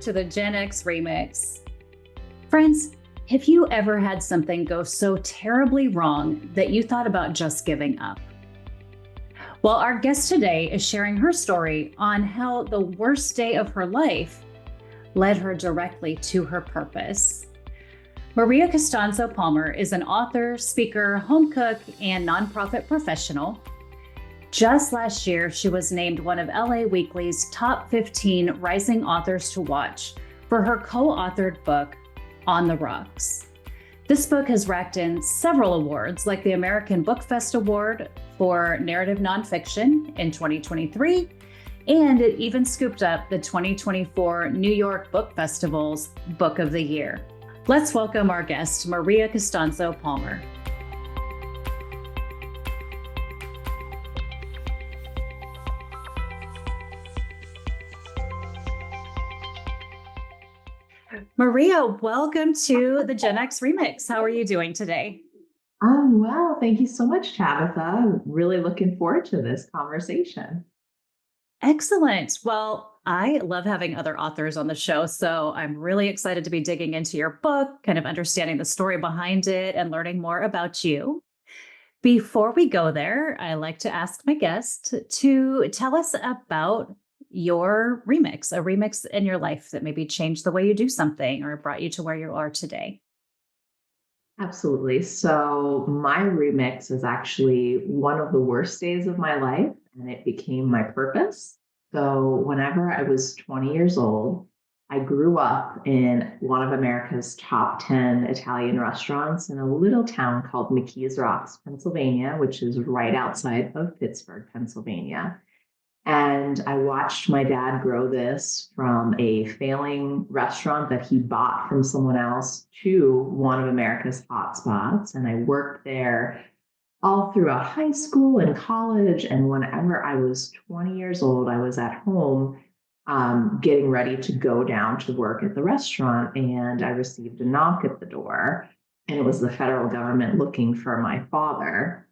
to the Gen X Remix. Friends, have you ever had something go so terribly wrong that you thought about just giving up? Well, our guest today is sharing her story on how the worst day of her life led her directly to her purpose. Maria Costanzo Palmer is an author, speaker, home cook, and nonprofit professional. Just last year, she was named one of LA Weekly's top 15 rising authors to watch for her co-authored book, On the Rocks. This book has racked in several awards, like the American Book Fest Award for Narrative Nonfiction in 2023, and it even scooped up the 2024 New York Book Festival's Book of the Year. Let's welcome our guest, Maria Costanzo Palmer. Maria, welcome to the Gen X Remix. How are you doing today? I'm well. Thank you so much, Tabitha. I'm really looking forward to this conversation. Excellent. Well, I love having other authors on the show, so I'm really excited to be digging into your book, kind of understanding the story behind it and learning more about you. Before we go there, I like to ask my guest to tell us about your remix, a remix in your life that maybe changed the way you do something or brought you to where you are today. Absolutely. So, my remix is actually one of the worst days of my life, and it became my purpose. So, whenever I was 20 years old, I grew up in one of America's top 10 Italian restaurants in a little town called McKees Rocks, Pennsylvania, which is right outside of Pittsburgh, Pennsylvania. And I watched my dad grow this from a failing restaurant that he bought from someone else to one of America's hot spots. And I worked there all throughout high school and college. And whenever I was 20 years old, I was at home getting ready to go down to work at the restaurant. And I received a knock at the door. And it was the federal government looking for my father.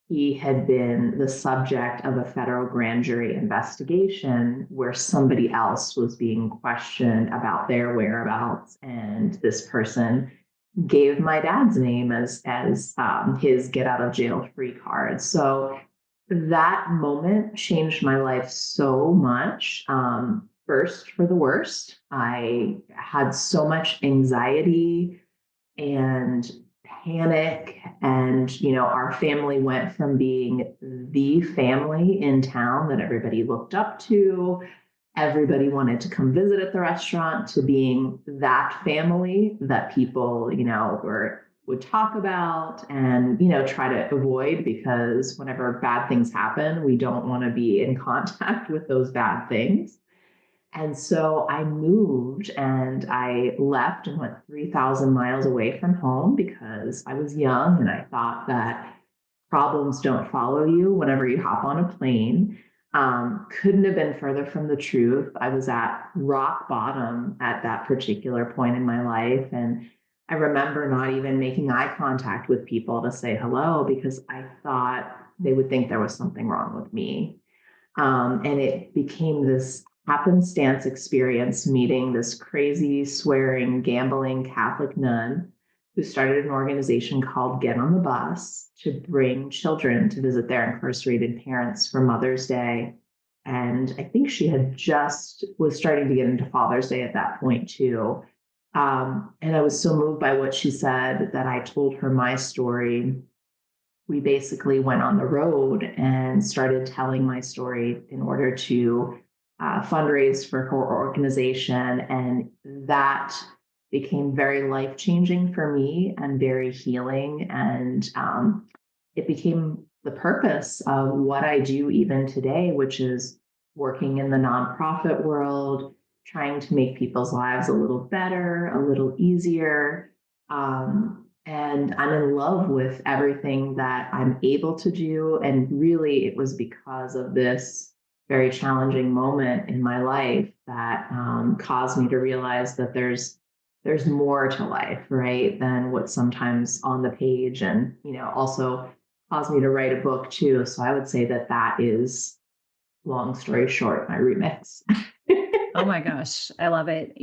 He had been the subject of a federal grand jury investigation where somebody else was being questioned about their whereabouts, and this person gave my dad's name as his get out of jail free card. So that moment changed my life so much. First, for the worst, I had so much anxiety and panic, and our family went from being the family in town that everybody looked up to, everybody wanted to come visit at the restaurant, to being that family that people would talk about and try to avoid, because whenever bad things happen, we don't want to be in contact with those bad things. And so I moved and I left and went 3,000 miles away from home because I was young and I thought that problems don't follow you whenever you hop on a plane. Couldn't have been further from the truth. I was at rock bottom at that particular point in my life. And I remember not even making eye contact with people to say hello because I thought they would think there was something wrong with me. And it became this happenstance experience meeting this crazy, swearing, gambling Catholic nun who started an organization called Get on the Bus to bring children to visit their incarcerated parents for Mother's Day. And I think she had just was starting to get into Father's Day at that point too. And I was so moved by what she said that I told her my story. We basically went on the road and started telling my story in order to fundraise for her organization. And that became very life-changing for me and very healing. And it became the purpose of what I do even today, which is working in the nonprofit world, trying to make people's lives a little better, a little easier. And I'm in love with everything that I'm able to do. And really, it was because of this very challenging moment in my life that caused me to realize that there's more to life, right, than what's sometimes on the page, and also caused me to write a book too. So I would say that is, long story short, my remix. Oh my gosh, I love it.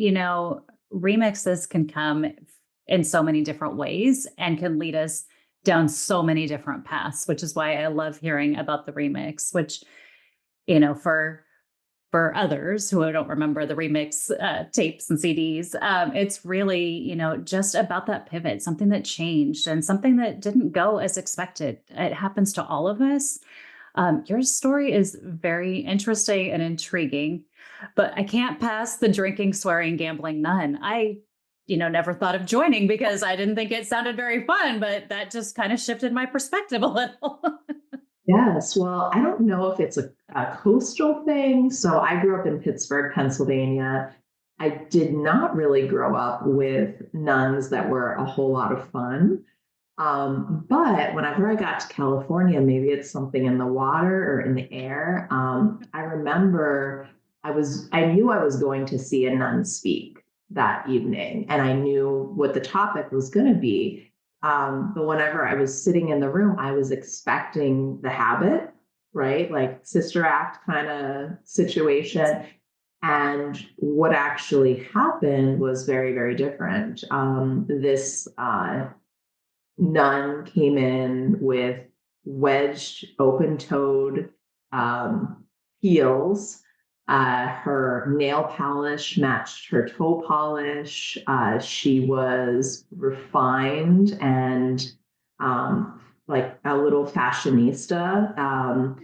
Remixes can come in so many different ways and can lead us down so many different paths, which is why I love hearing about the remix, which, for others who don't remember the remix tapes and CDs, it's really, just about that pivot, something that changed and something that didn't go as expected. It happens to all of us. Your story is very interesting and intriguing, but I can't pass the drinking, swearing, gambling nun. I, never thought of joining because I didn't think it sounded very fun, but that just kind of shifted my perspective a little. Yes. Well, I don't know if it's a coastal thing. So I grew up in Pittsburgh, Pennsylvania. I did not really grow up with nuns that were a whole lot of fun. But whenever I got to California, maybe it's something in the water or in the air. I remember I knew I was going to see a nun speak that evening, and I knew what the topic was going to be. But whenever I was sitting in the room, I was expecting the habit, right? Like Sister Act kind of situation. And what actually happened was very, very different. This nun came in with wedged, open toed heels. Her nail polish matched her toe polish. She was refined and like a little fashionista.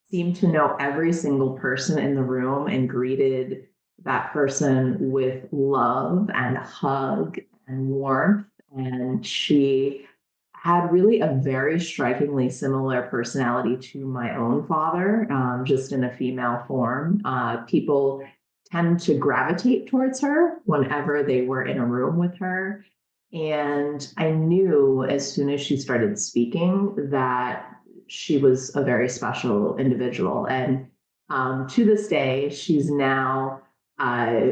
Seemed to know every single person in the room and greeted that person with love and a hug and warmth. And she had really a very strikingly similar personality to my own father, just in a female form. People tend to gravitate towards her whenever they were in a room with her. And I knew as soon as she started speaking that she was a very special individual. And to this day, she's now uh,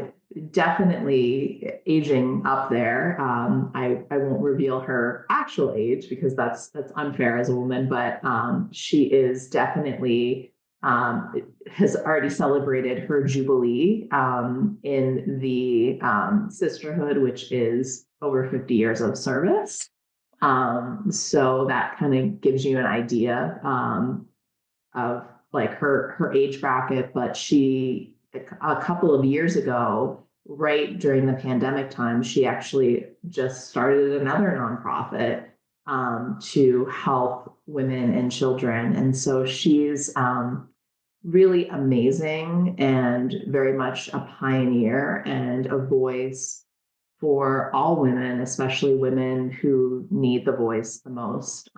definitely aging up there. I won't reveal her actual age because that's unfair as a woman, but she is definitely has already celebrated her jubilee in the sisterhood, which is over 50 years of service. So that kind of gives you an idea of like her age bracket. But she a couple of years ago, right during the pandemic time, she actually just started another nonprofit to help women and children. And so she's really amazing and very much a pioneer and a voice for all women, especially women who need the voice the most.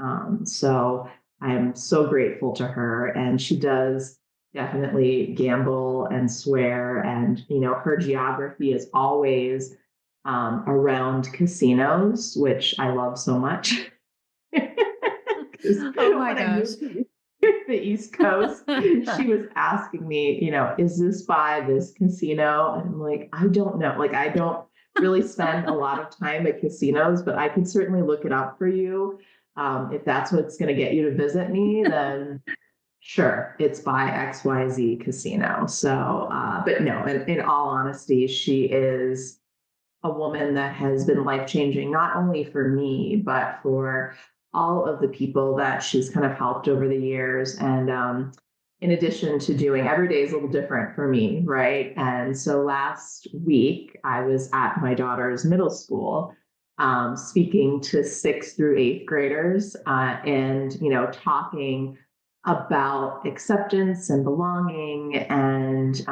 So I am so grateful to her. And she does definitely gamble and swear. And, her geography is always around casinos, which I love so much. Oh my When I gosh. moved to the East Coast, she was asking me, is this by this casino? And I'm like, I don't know. Like, I don't really spend a lot of time at casinos, but I can certainly look it up for you. If that's what's going to get you to visit me, then sure, it's by XYZ Casino. So, but no, in all honesty, she is a woman that has been life changing, not only for me, but for all of the people that she's kind of helped over the years. And in addition to doing every day is a little different for me, right? And so last week, I was at my daughter's middle school. Speaking to 6th through 8th graders and talking about acceptance and belonging and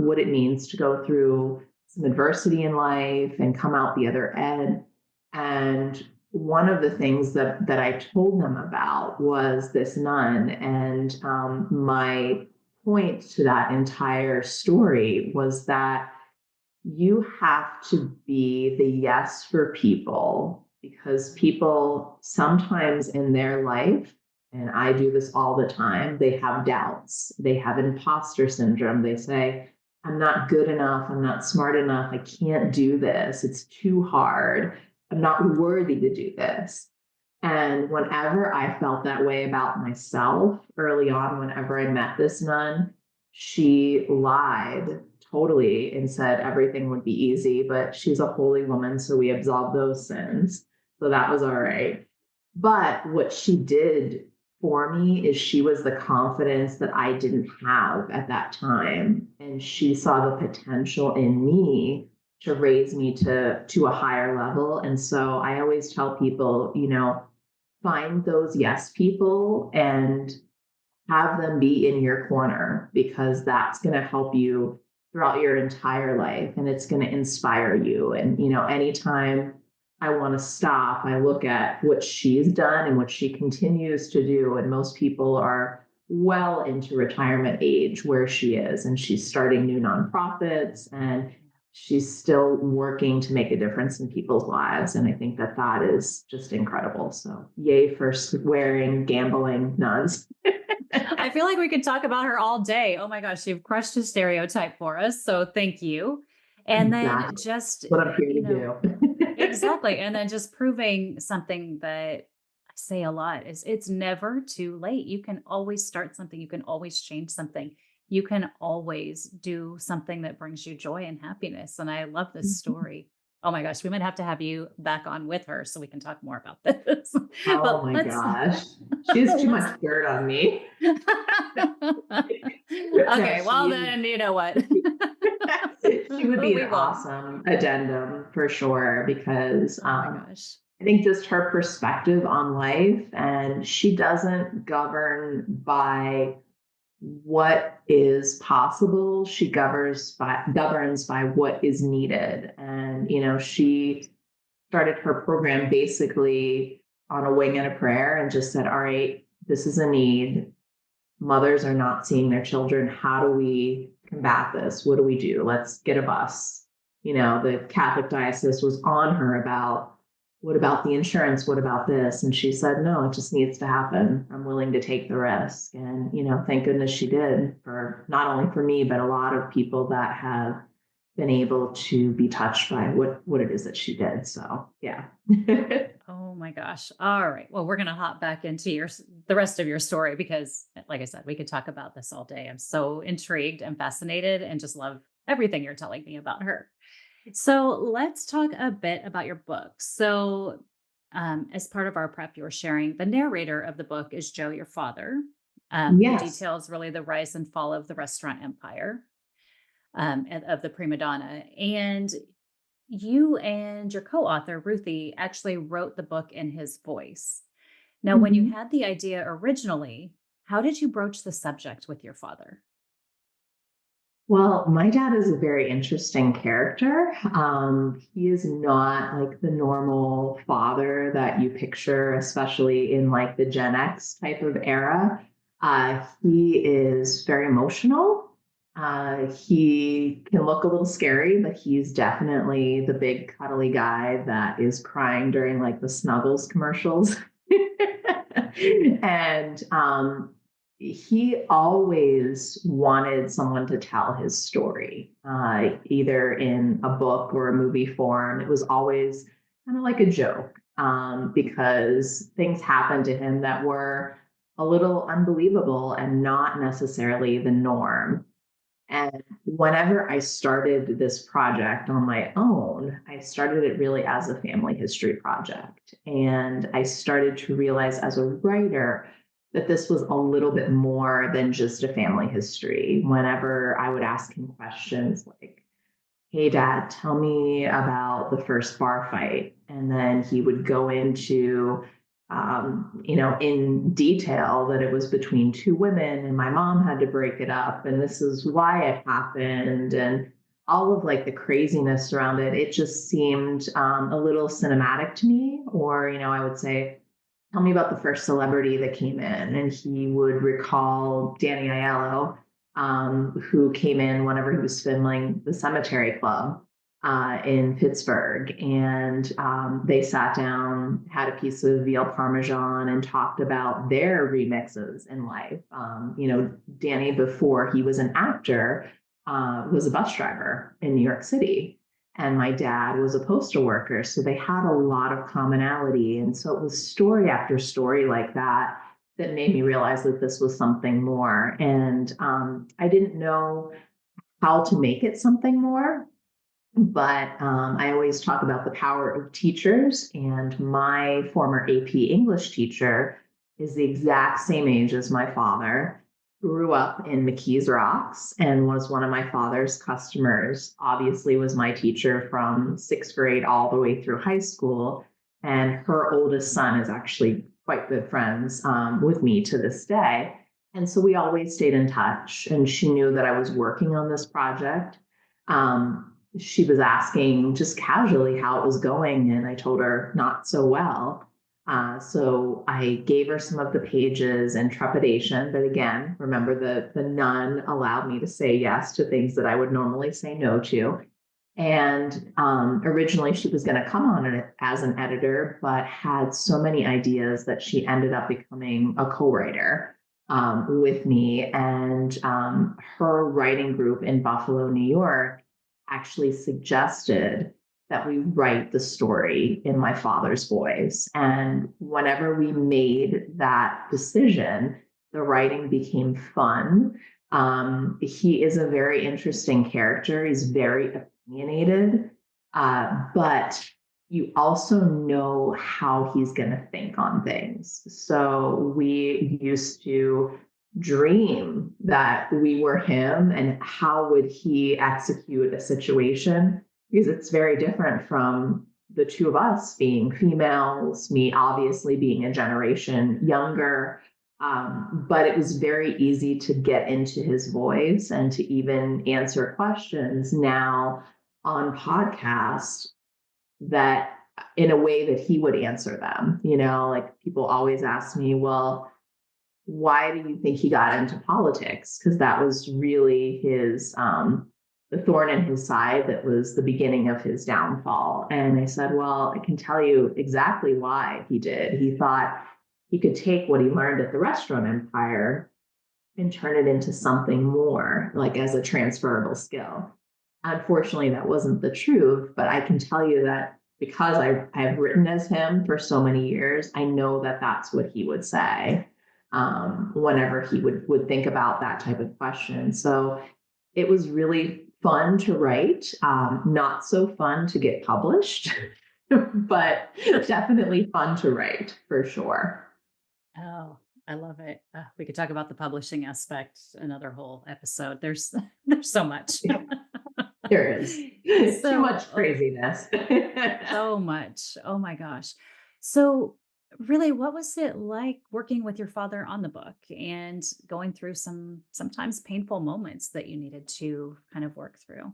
what it means to go through some adversity in life and come out the other end. And one of the things that I told them about was this nun. And my point to that entire story was that you have to be the yes for people because people sometimes in their life, and I do this all the time, they have doubts, they have imposter syndrome. They say, I'm not good enough, I'm not smart enough, I can't do this, it's too hard, I'm not worthy to do this. And whenever I felt that way about myself early on, whenever I met this nun, she lied totally and said everything would be easy, but she's a holy woman, so we absolved those sins. So that was all right. But what she did for me is she was the confidence that I didn't have at that time. And she saw the potential in me to raise me to a higher level. And so I always tell people, find those yes people and have them be in your corner, because that's going to help you throughout your entire life, and it's going to inspire you. And anytime I want to stop, I look at what she's done and what she continues to do, and most people are well into retirement age where she is, and she's starting new nonprofits, and she's still working to make a difference in people's lives. And I think that that is just incredible. So yay for swearing, gambling nuns. I feel like we could talk about her all day. Oh my gosh, you've crushed a stereotype for us. So thank you. And then Exactly just, what I'm here to do. exactly. And then just proving something that I say a lot is it's never too late. You can always start something. You can always change something. You can always do something that brings you joy and happiness. And I love this story. Oh my gosh, we might have to have you back on with her so we can talk more about this. Oh But my let's gosh. She has too let's much dirt on me. No, okay, well she then you know what? she would be an We won't. awesome addendum for sure, because Oh my gosh. I think just her perspective on life, and she doesn't govern by what is possible. She governs by what is needed. And she started her program basically on a wing and a prayer, and just said, all right, this is a need. Mothers are not seeing their children. How do we combat this? What do we do? Let's get a bus. The Catholic diocese was on her about, what about the insurance? What about this? And she said, no, it just needs to happen. I'm willing to take the risk. And, thank goodness she did, for not only for me, but a lot of people that have been able to be touched by what it is that she did. So yeah. Oh my gosh. All right. Well, we're going to hop back into the rest of your story because like I said, we could talk about this all day. I'm so intrigued and fascinated and just love everything you're telling me about her. So, let's talk a bit about your book. So, as part of our prep, you were sharing the narrator of the book is Joe, your father, who Yes. details really the rise and fall of the restaurant empire, and of the prima donna. And you and your co-author, Ruthie, actually wrote the book in his voice. Now, when you Mhm. had the idea originally, how did you broach the subject with your father? Well, my dad is a very interesting character. He is not like the normal father that you picture, especially in like the Gen X type of era. He is very emotional. He can look a little scary, but he's definitely the big cuddly guy that is crying during like the Snuggles commercials. And he always wanted someone to tell his story, either in a book or a movie form. It was always kind of like a joke, because things happened to him that were a little unbelievable and not necessarily the norm. And whenever I started this project on my own, I started it really as a family history project. And I started to realize as a writer that this was a little bit more than just a family history. Whenever I would ask him questions like, hey, Dad, tell me about the first bar fight. And then he would go into, in detail that it was between two women and my mom had to break it up. And this is why it happened. And all of like the craziness around it, it just seemed a little cinematic to me. Or, I would say, tell me about the first celebrity that came in. And he would recall Danny Aiello, who came in whenever he was filming The Cemetery Club in Pittsburgh. And they sat down, had a piece of veal parmesan, and talked about their remixes in life. Danny, before he was an actor, was a bus driver in New York City. And my dad was a postal worker. So they had a lot of commonality. And so it was story after story like that that made me realize that this was something more. And I didn't know how to make it something more. But I always talk about the power of teachers, and my former AP English teacher is the exact same age as my father, grew up in McKees Rocks, and was one of my father's customers. Obviously, was my teacher from sixth grade all the way through high school. And her oldest son is actually quite good friends with me to this day. And so we always stayed in touch, and she knew that I was working on this project. She was asking just casually how it was going, and I told her not so well. So I gave her some of the pages in trepidation, but again, remember the nun allowed me to say yes to things that I would normally say no to. And originally, she was going to come on it as an editor, but had so many ideas that she ended up becoming a co-writer with me. And her writing group in Buffalo, New York, actually suggested that we write the story in my father's voice. And whenever we made that decision, the writing became fun. He is a very interesting character. He's very opinionated, but you also know how he's going to think on things. So we used to dream that we were him, and how would he execute a situation, because it's very different from the two of us being females, me obviously being a generation younger. But it was very easy to get into his voice and to even answer questions now on podcasts that in a way that he would answer them. Like people always ask me, well, why do you think he got into politics? Because that was really his the thorn in his side that was the beginning of his downfall. And I said, well, I can tell you exactly why he did. He thought he could take what he learned at the restaurant empire and turn it into something more, like as a transferable skill. Unfortunately, that wasn't the truth, but I can tell you that because I've written as him for so many years, I know that that's what he would say whenever he would think about that type of question. So it was really fun to write, not so fun to get published, but definitely fun to write for sure. Oh, I love it. We could talk about the publishing aspect another whole episode. There's there's so much. There is too So, much craziness. so much. Oh my gosh. So, really, what was it like working with your father on the book and going through some sometimes painful moments that you needed to kind of work through?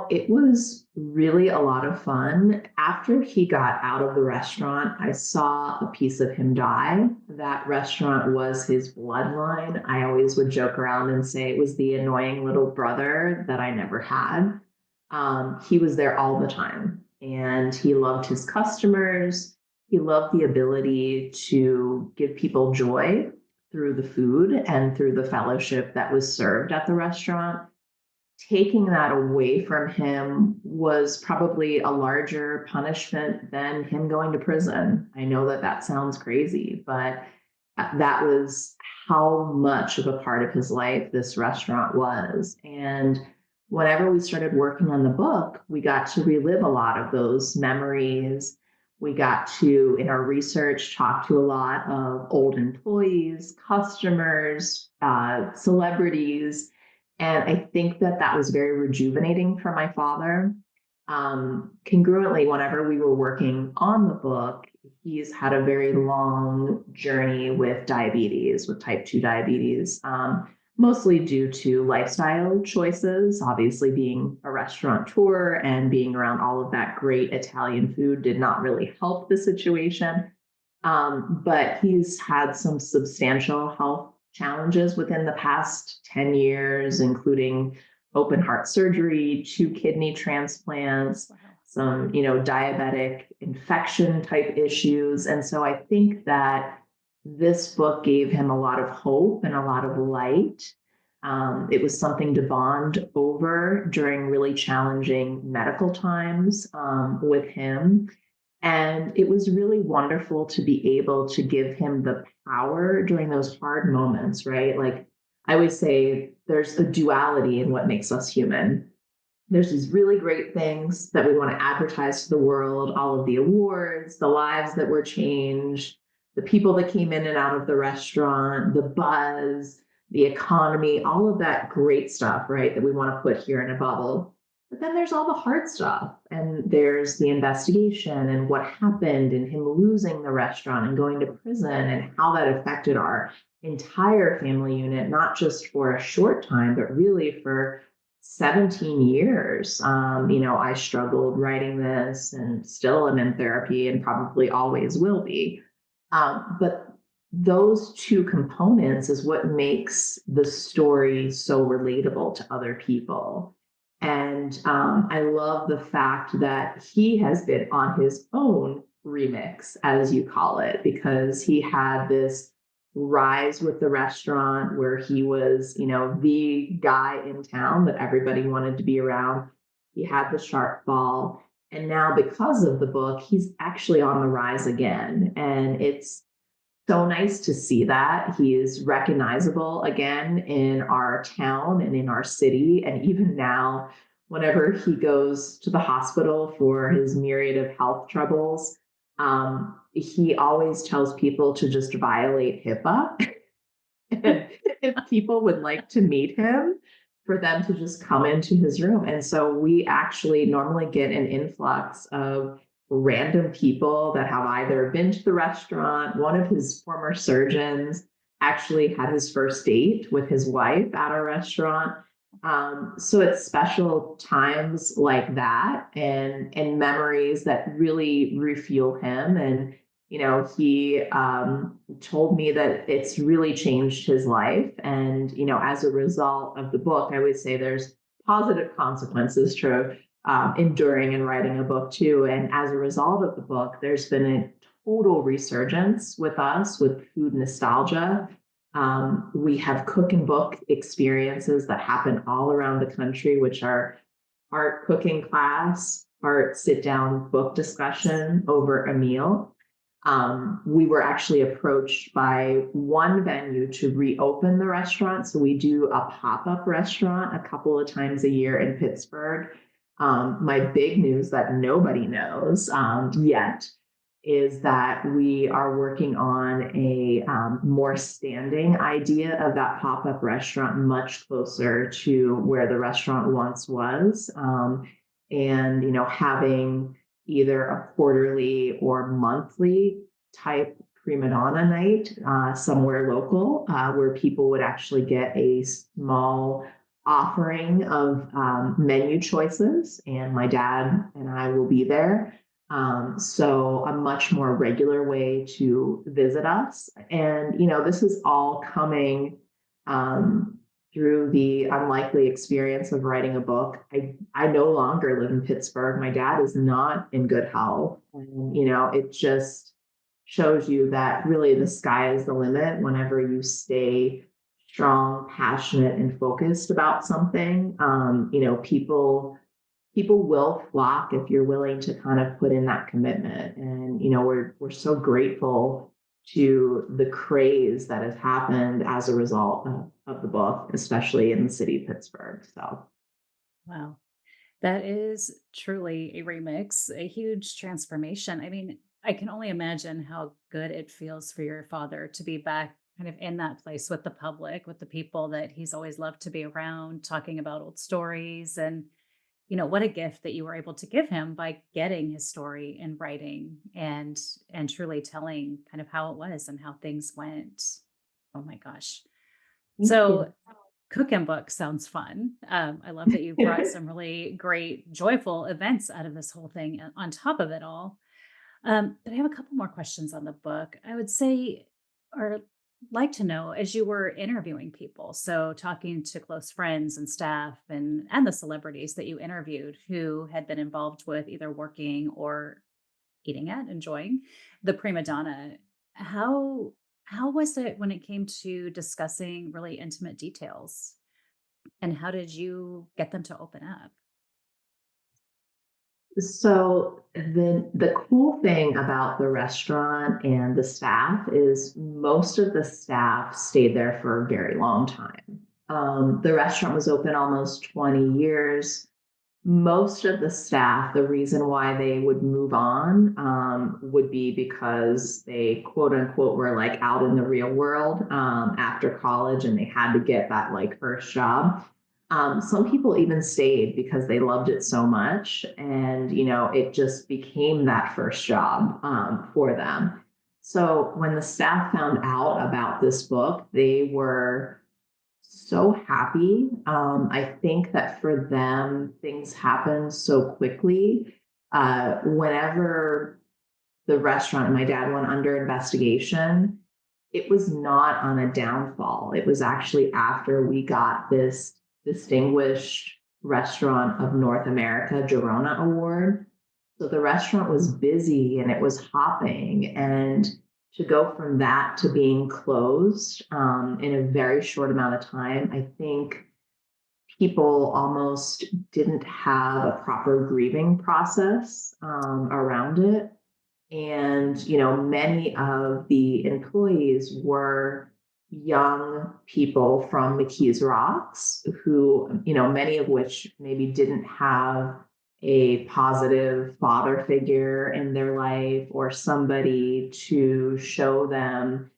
It was really a lot of fun. After he got out of the restaurant, I saw a piece of him die. That restaurant was his bloodline. I always would joke around and say it was the annoying little brother that I never had. He was there all the time, and he loved his customers. He loved the ability to give people joy through the food and through the fellowship that was served at the restaurant. Taking that away from him was probably a larger punishment than him going to prison. I know that that sounds crazy, but that was how much of a part of his life this restaurant was. And whenever we started working on the book, we got to relive a lot of those memories. We got to, in our research, talk to a lot of old employees, customers, celebrities, and I think that that was very rejuvenating for my father. Congruently, whenever we were working on the book, he's had a very long journey with diabetes, with type 2 diabetes, mostly due to lifestyle choices. Obviously, being a restaurateur and being around all of that great Italian food did not really help the situation. But he's had some substantial health challenges within the past 10 years, including open heart surgery, 2 kidney transplants, Wow. some, diabetic infection type issues. And so I think that this book gave him a lot of hope and a lot of light. It was something to bond over during really challenging medical times with him. And it was really wonderful to be able to give him the power during those hard moments, right? Like I always say, there's a duality in what makes us human. There's these really great things that we want to advertise to the world, all of the awards, the lives that were changed, the people that came in and out of the restaurant, the buzz, the economy, all of that great stuff, right? That we want to put here in a bubble. But then there's all the hard stuff, and there's the investigation and what happened, and him losing the restaurant and going to prison, and how that affected our entire family unit, not just for a short time, but really for 17 years. I struggled writing this and still am in therapy and probably always will be. But those two components is what makes the story so relatable to other people. And I love the fact that he has been on his own remix, as you call it, because he had this rise with the restaurant where he was, the guy in town that everybody wanted to be around. He had the sharp fall. And now, because of the book, he's actually on the rise again. And it's so nice to see that. He is recognizable again in our town and in our city. And even now, whenever he goes to the hospital for his myriad of health troubles, he always tells people to just violate HIPAA. And if people would like to meet him, for them to just come into his room. And so we actually normally get an influx of random people that have either been to the restaurant. One of his former surgeons actually had his first date with his wife at our restaurant. So it's special times like that, and memories that really refuel him. And he told me that it's really changed his life. And as a result of the book, I would say there's positive consequences to enduring and writing a book too. And as a result of the book, there's been a total resurgence with us with food nostalgia. We have cook and book experiences that happen all around the country, which are art cooking class, art sit down book discussion over a meal. We were actually approached by one venue to reopen the restaurant. So we do a pop up restaurant a couple of times a year in Pittsburgh. My big news that nobody knows yet is that we are working on a more standing idea of that pop up restaurant, much closer to where the restaurant once was. And, having either a quarterly or monthly type prima donna night somewhere local where people would actually get a small offering of menu choices, and my dad and I will be there. So a much more regular way to visit us. And, this is all coming through the unlikely experience of writing a book. I no longer live in Pittsburgh. My dad is not in good health. And, it just shows you that really the sky is the limit whenever you stay strong, passionate, and focused about something. People will flock if you're willing to kind of put in that commitment. And, we're so grateful to the craze that has happened as a result of the book, especially in the city of Pittsburgh. So, Wow. That is truly a remix, a huge transformation. I mean, I can only imagine how good it feels for your father to be back kind of in that place with the public, with the people that he's always loved to be around, talking about old stories. And, what a gift that you were able to give him by getting his story in writing and truly telling kind of how it was and how things went. Oh my gosh. thank you. So cook and book sounds fun. I love that you brought some really great, joyful events out of this whole thing on top of it all. But I have a couple more questions on the book. I would say, or like to know, as you were interviewing people, so talking to close friends and staff and the celebrities that you interviewed who had been involved with either working or eating at, enjoying the prima donna, how how was it when it came to discussing really intimate details? And how did you get them to open up? So the cool thing about the restaurant and the staff is most of the staff stayed there for a very long time. The restaurant was open almost 20 years. Most of the staff, the reason why they would move on would be because they quote unquote were like out in the real world after college and they had to get that like first job. Some people even stayed because they loved it so much, and it just became that first job for them. So when the staff found out about this book, they were so happy. I think that for them, things happen so quickly. Whenever the restaurant and my dad went under investigation, it was not on a downfall. It was actually after we got this Distinguished Restaurant of North America Girona Award. So the restaurant was busy and it was hopping. And to go from that to being closed in a very short amount of time, I think people almost didn't have a proper grieving process around it. And, many of the employees were young people from McKees Rocks who, many of which maybe didn't have a positive father figure in their life or somebody to show them,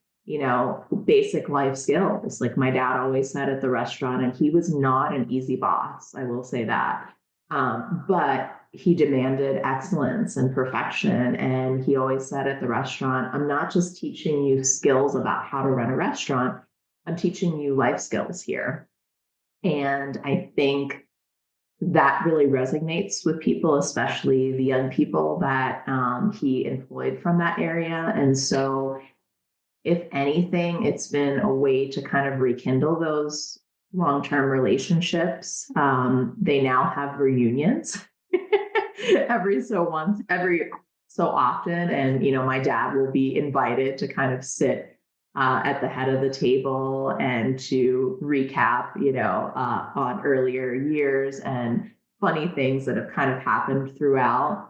basic life skills. Like my dad always said at the restaurant, and he was not an easy boss, I will say that. But he demanded excellence and perfection. And he always said at the restaurant, I'm not just teaching you skills about how to run a restaurant, I'm teaching you life skills here. And I think that really resonates with people, especially the young people that he employed from that area. And so, if anything, it's been a way to kind of rekindle those long-term relationships. They now have reunions every so often, and my dad will be invited to kind of sit at the head of the table and to recap, on earlier years and funny things that have kind of happened throughout.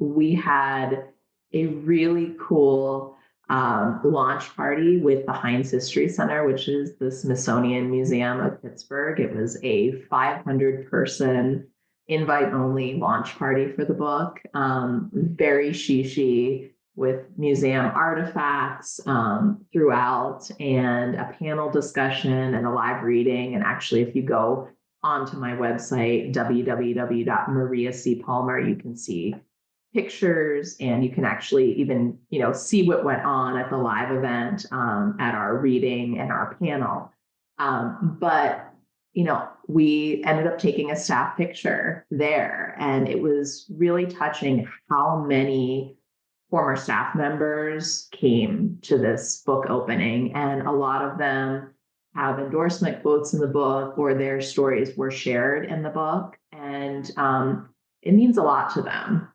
We had a really cool launch party with the Heinz History Center, which is the Smithsonian Museum of Pittsburgh. It was a 500-person invite-only launch party for the book, very shishi with museum artifacts throughout, and a panel discussion and a live reading. And actually, if you go onto my website, www.mariacpalmer, you can see pictures and you can actually even see what went on at the live event at our reading and our panel. But we ended up taking a staff picture there, and it was really touching how many former staff members came to this book opening, and a lot of them have endorsement quotes in the book or their stories were shared in the book. And it means a lot to them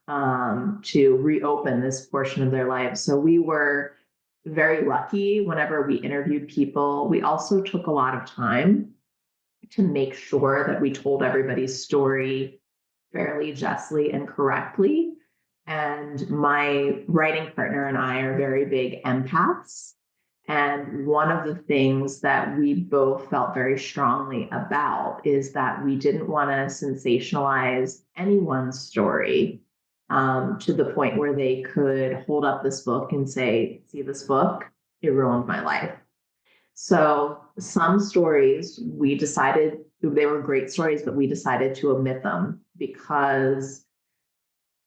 to reopen this portion of their life. So we were very lucky whenever we interviewed people. We also took a lot of time to make sure that we told everybody's story fairly, justly, and correctly. And my writing partner and I are very big empaths. And one of the things that we both felt very strongly about is that we didn't want to sensationalize anyone's story to the point where they could hold up this book and say, see this book, it ruined my life. So some stories we decided they were great stories, but we decided to omit them because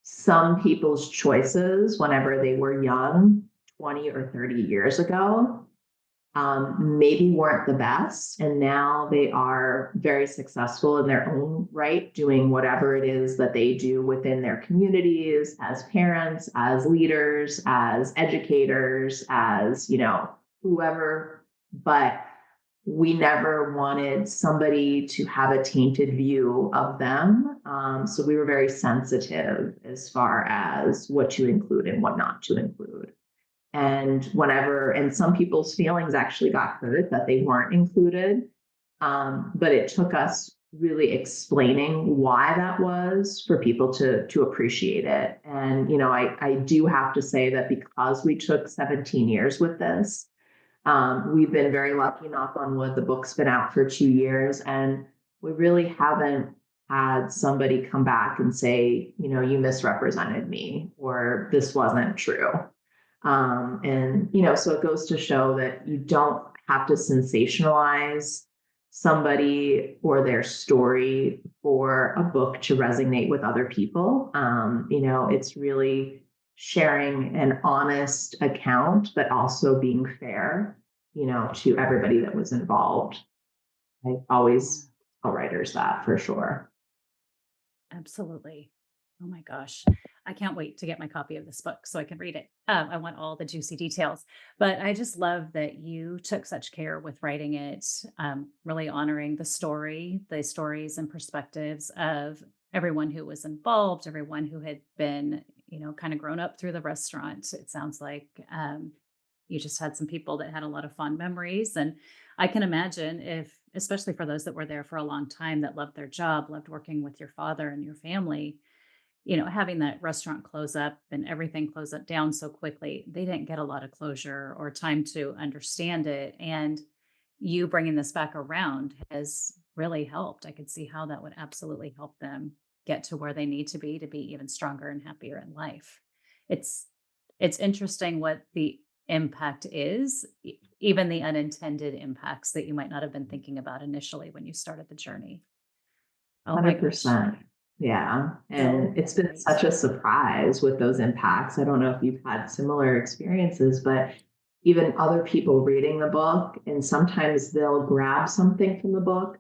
some people's choices, whenever they were young, 20 or 30 years ago, maybe weren't the best. And now they are very successful in their own right, doing whatever it is that they do within their communities, as parents, as leaders, as educators, as, whoever. But we never wanted somebody to have a tainted view of them. So we were very sensitive as far as what to include and what not to include. And some people's feelings actually got hurt that they weren't included. But it took us really explaining why that was for people to appreciate it. And, I do have to say that because we took 17 years with this, We've been very lucky, knock on wood, the book's been out for 2 years, and we really haven't had somebody come back and say, you misrepresented me or this wasn't true. So it goes to show that you don't have to sensationalize somebody or their story for a book to resonate with other people. It's really sharing an honest account, but also being fair, to everybody that was involved. I Yeah. always tell writers that for sure. Absolutely. Oh my gosh. I can't wait to get my copy of this book so I can read it. I want all the juicy details. But I just love that you took such care with writing it, really honoring the stories and perspectives of everyone who was involved, everyone who had been, kind of grown up through the restaurant. It sounds like you just had some people that had a lot of fond memories. And I can imagine if, especially for those that were there for a long time, that loved their job, loved working with your father and your family, having that restaurant close up and everything close up down so quickly, they didn't get a lot of closure or time to understand it. And you bringing this back around has really helped. I could see how that would absolutely help them get to where they need to be even stronger and happier in life. It's it's interesting what the impact is, even the unintended impacts that you might not have been thinking about initially when you started the journey. Oh my gosh. 100%. Yeah. And So it's been great. such a surprise with those impacts. I don't know if you've had similar experiences, but even other people reading the book, and sometimes they'll grab something from the book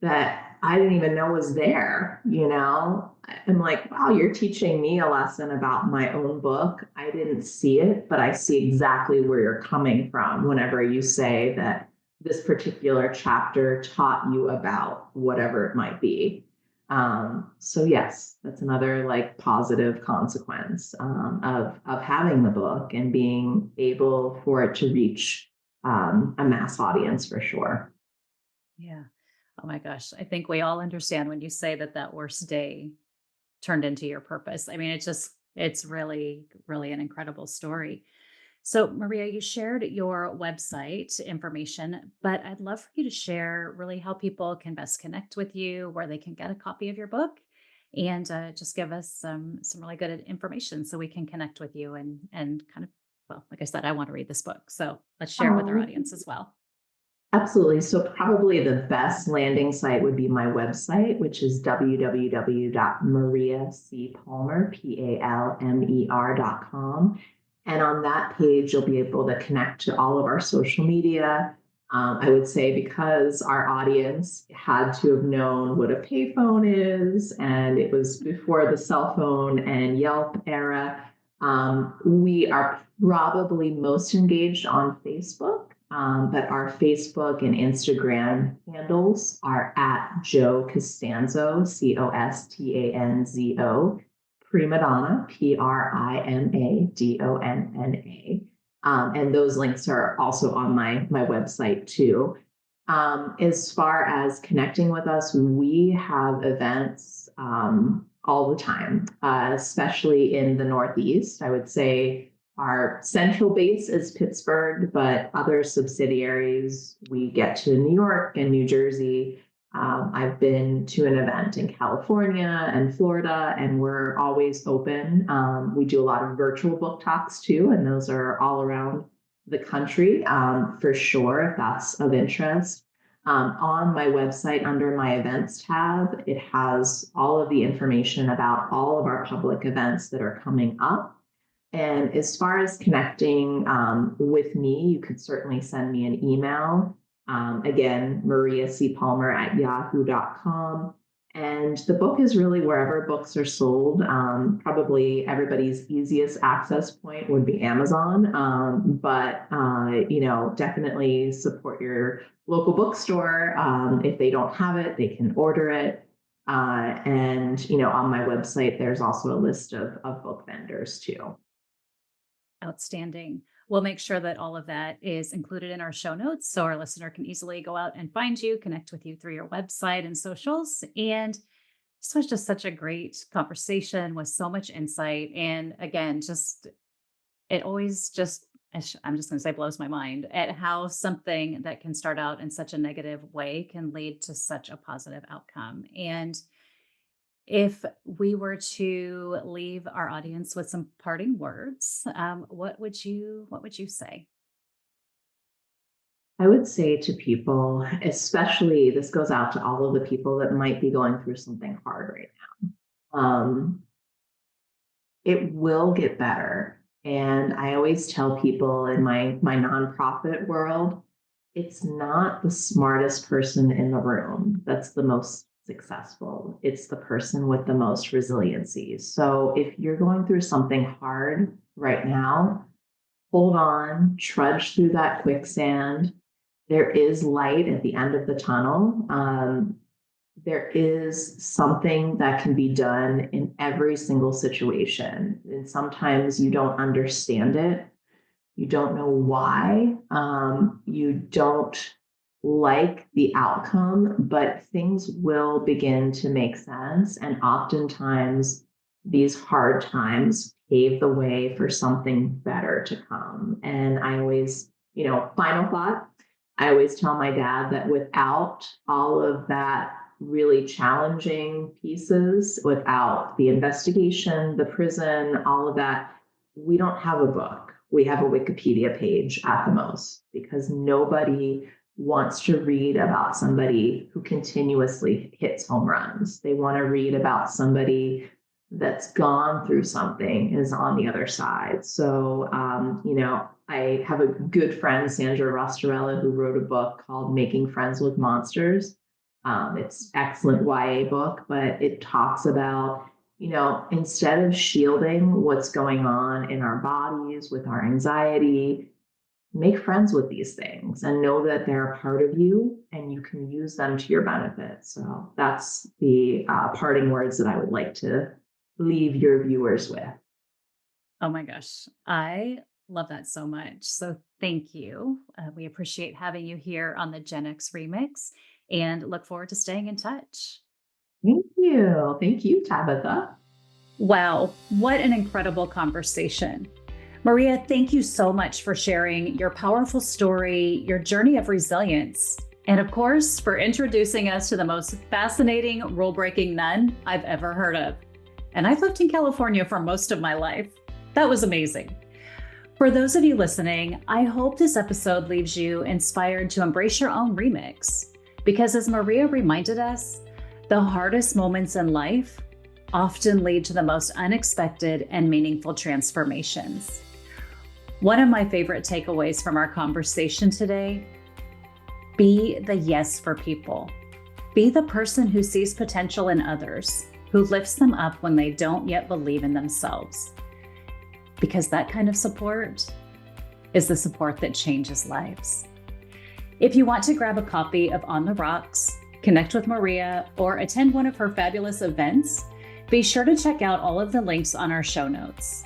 that I didn't even know was there. I'm like, wow, you're teaching me a lesson about my own book. I didn't see it, but I see exactly where you're coming from whenever you say that this particular chapter taught you about whatever it might be. So yes, that's another like positive consequence of having the book and being able for it to reach a mass audience for sure. Yeah. Oh my gosh. I think we all understand when you say that that worst day turned into your purpose. I mean, it's really, really an incredible story. So, Maria, you shared your website information, but I'd love for you to share really how people can best connect with you, where they can get a copy of your book, and just give us some really good information so we can connect with you and kind of, well, like I said, I want to read this book, so let's share it with our Um, audience as well. Absolutely. So probably the best landing site would be my website, which is www.mariacpalmer.com. And on that page, you'll be able to connect to all of our social media. I would say because our audience had to have known what a payphone is, and it was before the cell phone and Yelp era, we are probably most engaged on Facebook. But our Facebook and Instagram handles are at Joe Costanzo, Costanzo, Prima Donna, Primadonna. And those links are also on my website too. As far as connecting with us, we have events all the time, especially in the Northeast. I would say our central base is Pittsburgh, but other subsidiaries, we get to New York and New Jersey. I've been to an event in California and Florida, and we're always open. We do a lot of virtual book talks too, and those are all around the country for sure, if that's of interest. On my website, under my events tab, it has all of the information about all of our public events that are coming up. And as far as connecting with me, you could certainly send me an email. Again, mariacpalmer@yahoo.com. And the book is really wherever books are sold. Probably everybody's easiest access point would be Amazon. But definitely support your local bookstore. If they don't have it, they can order it. And on my website, there's also a list of book vendors too. Outstanding. We'll make sure that all of that is included in our show notes so our listener can easily go out and find you, connect with you through your website and socials. And this was just such a great conversation with so much insight. And again, just it always just I'm just going to say blows my mind at how something that can start out in such a negative way can lead to such a positive outcome. And if we were to leave our audience with some parting words, what would you say? I would say to people, especially this goes out to all of the people that might be going through something hard right now. It will get better. And I always tell people in my nonprofit world, it's not the smartest person in the room that's the most successful. It's the person with the most resiliency. So if you're going through something hard right now, hold on, trudge through that quicksand. There is light at the end of the tunnel. There is something that can be done in every single situation. And sometimes you don't understand it. You don't know why. You don't like the outcome, but things will begin to make sense. And oftentimes, these hard times pave the way for something better to come. And I always, final thought, I always tell my dad that without all of that really challenging pieces, without the investigation, the prison, all of that, we don't have a book. We have a Wikipedia page at the most, because nobody wants to read about somebody who continuously hits home runs. They want to read about somebody that's gone through something and is on the other side. So, I have a good friend, Sandra Rostarella, who wrote a book called Making Friends with Monsters. It's excellent YA book, but it talks about, instead of shielding what's going on in our bodies with our anxiety, make friends with these things and know that they're a part of you and you can use them to your benefit. So that's the parting words that I would like to leave your viewers with. Oh my gosh, I love that so much. So thank you. We appreciate having you here on the Gen X Remix and look forward to staying in touch. Thank you. Thank you, Tabitha. Wow, what an incredible conversation. Maria, thank you so much for sharing your powerful story, your journey of resilience, and of course, for introducing us to the most fascinating rule-breaking nun I've ever heard of. And I've lived in California for most of my life. That was amazing. For those of you listening, I hope this episode leaves you inspired to embrace your own remix. Because as Maria reminded us, the hardest moments in life often lead to the most unexpected and meaningful transformations. One of my favorite takeaways from our conversation today: be the yes for people. Be the person who sees potential in others, who lifts them up when they don't yet believe in themselves. Because that kind of support is the support that changes lives. If you want to grab a copy of On the Rocks, connect with Maria, or attend one of her fabulous events, be sure to check out all of the links on our show notes.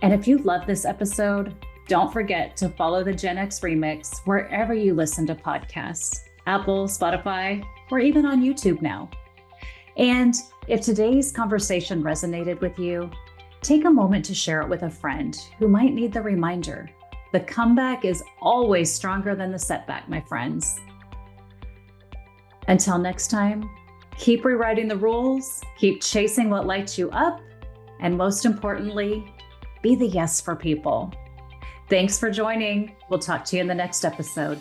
And if you love this episode, don't forget to follow the Gen X Remix wherever you listen to podcasts, Apple, Spotify, or even on YouTube now. And if today's conversation resonated with you, take a moment to share it with a friend who might need the reminder. The comeback is always stronger than the setback, my friends. Until next time, keep rewriting the rules, keep chasing what lights you up, and most importantly, be the yes for people. Thanks for joining. We'll talk to you in the next episode.